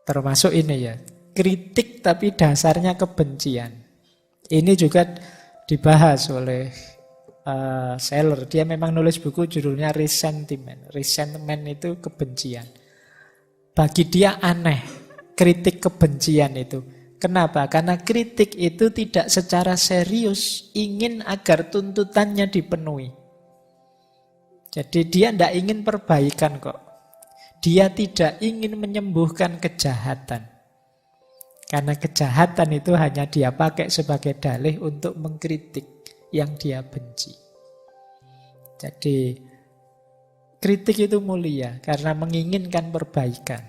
Termasuk ini ya, kritik tapi dasarnya kebencian. Ini juga dibahas oleh Seller. Dia memang nulis buku judulnya Resentment. Resentment itu kebencian. Bagi dia aneh kritik kebencian itu. Kenapa? Karena kritik itu tidak secara serius ingin agar tuntutannya dipenuhi. Jadi dia tidak ingin perbaikan kok. Dia tidak ingin menyembuhkan kejahatan. Karena kejahatan itu hanya dia pakai sebagai dalih untuk mengkritik yang dia benci. Jadi kritik itu mulia karena menginginkan perbaikan.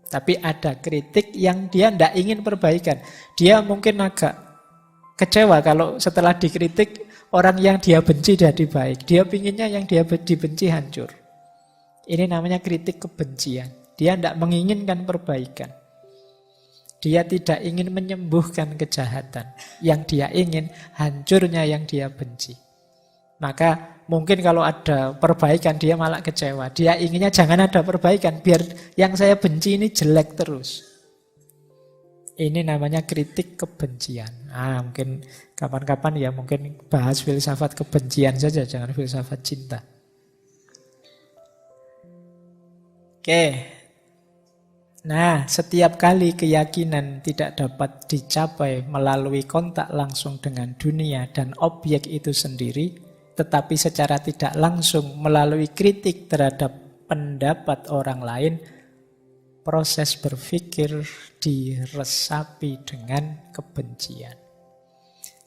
Tapi ada kritik yang dia tidak ingin perbaikan. Dia mungkin agak kecewa kalau setelah dikritik orang yang dia benci jadi baik. Dia pinginnya yang dia dibenci hancur. Ini namanya kritik kebencian. Dia tidak menginginkan perbaikan. Dia tidak ingin menyembuhkan kejahatan. Yang dia ingin hancurnya yang dia benci. Maka mungkin kalau ada perbaikan dia malah kecewa. Dia inginnya jangan ada perbaikan, biar yang saya benci ini jelek terus. Ini namanya kritik kebencian. Mungkin kapan-kapan ya mungkin bahas filsafat kebencian saja, jangan filsafat cinta. Oke. Nah, setiap kali keyakinan tidak dapat dicapai melalui kontak langsung dengan dunia dan objek itu sendiri, tetapi secara tidak langsung melalui kritik terhadap pendapat orang lain, proses berpikir diresapi dengan kebencian.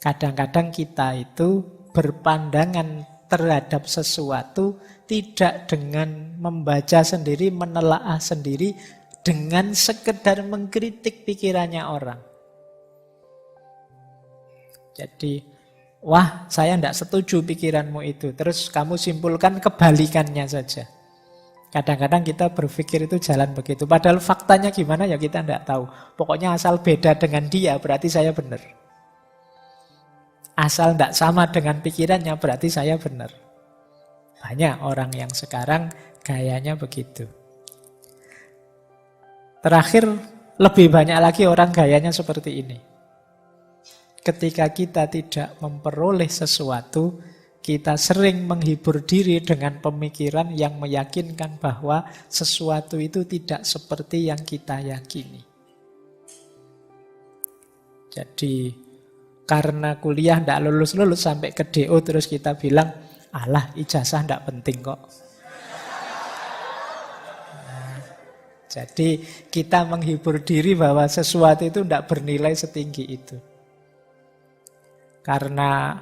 Kadang-kadang kita itu berpandangan terhadap sesuatu tidak dengan membaca sendiri, menelaah sendiri, dengan sekedar mengkritik pikirannya orang. Jadi, wah, saya tidak setuju pikiranmu itu. Terus kamu simpulkan kebalikannya saja. Kadang-kadang kita berpikir itu jalan begitu. Padahal faktanya gimana ya kita tidak tahu. Pokoknya asal beda dengan dia berarti saya benar. Asal tidak sama dengan pikirannya berarti saya benar. Banyak orang yang sekarang gayanya begitu. Terakhir, lebih banyak lagi orang gayanya seperti ini. Ketika kita tidak memperoleh sesuatu, kita sering menghibur diri dengan pemikiran yang meyakinkan bahwa sesuatu itu tidak seperti yang kita yakini. Jadi, karena kuliah tidak lulus-lulus sampai ke DO terus kita bilang, alah ijazah tidak penting kok. Jadi kita menghibur diri bahwa sesuatu itu tidak bernilai setinggi itu. Karena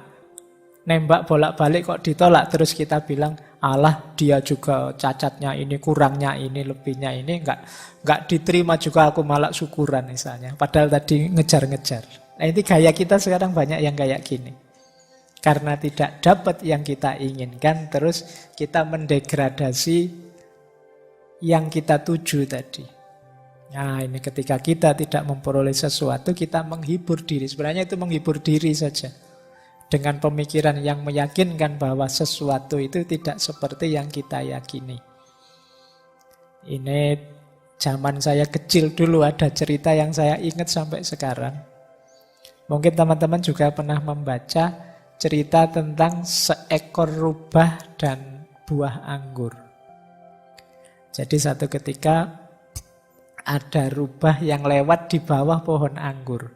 nembak bolak-balik kok ditolak, terus kita bilang, alah dia juga cacatnya ini, kurangnya ini, lebihnya ini, enggak diterima juga aku malah syukuran misalnya. Padahal tadi ngejar-ngejar. Nah ini gaya kita sekarang banyak yang kayak gini. Karena tidak dapat yang kita inginkan, terus kita mendegradasi yang kita tuju tadi. Nah ini ketika kita tidak memperoleh sesuatu, kita menghibur diri. Sebenarnya itu menghibur diri saja. Dengan pemikiran yang meyakinkan bahwa sesuatu itu tidak seperti yang kita yakini. Ini zaman saya kecil dulu ada cerita yang saya ingat sampai sekarang. Mungkin teman-teman juga pernah membaca cerita tentang seekor rubah dan buah anggur. Jadi satu ketika ada rubah yang lewat di bawah pohon anggur.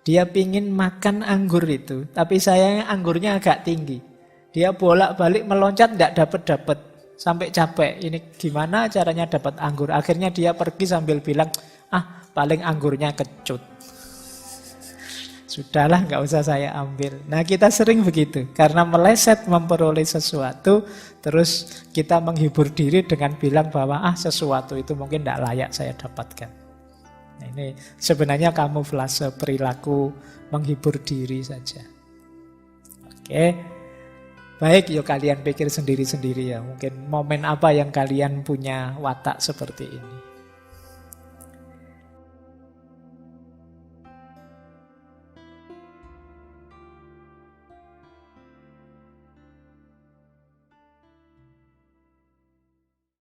Dia pingin makan anggur itu, tapi sayangnya anggurnya agak tinggi. Dia bolak-balik meloncat, tidak dapat-dapat. Sampai capek, ini gimana caranya dapat anggur. Akhirnya dia pergi sambil bilang, paling anggurnya kecut. Sudahlah, nggak usah saya ambil. Nah kita sering begitu, karena meleset memperoleh sesuatu, terus kita menghibur diri dengan bilang bahwa sesuatu itu mungkin tidak layak saya dapatkan. Nah, ini sebenarnya kamuflase perilaku menghibur diri saja. Oke, baik, yuk kalian pikir sendiri-sendiri ya. Mungkin momen apa yang kalian punya watak seperti ini.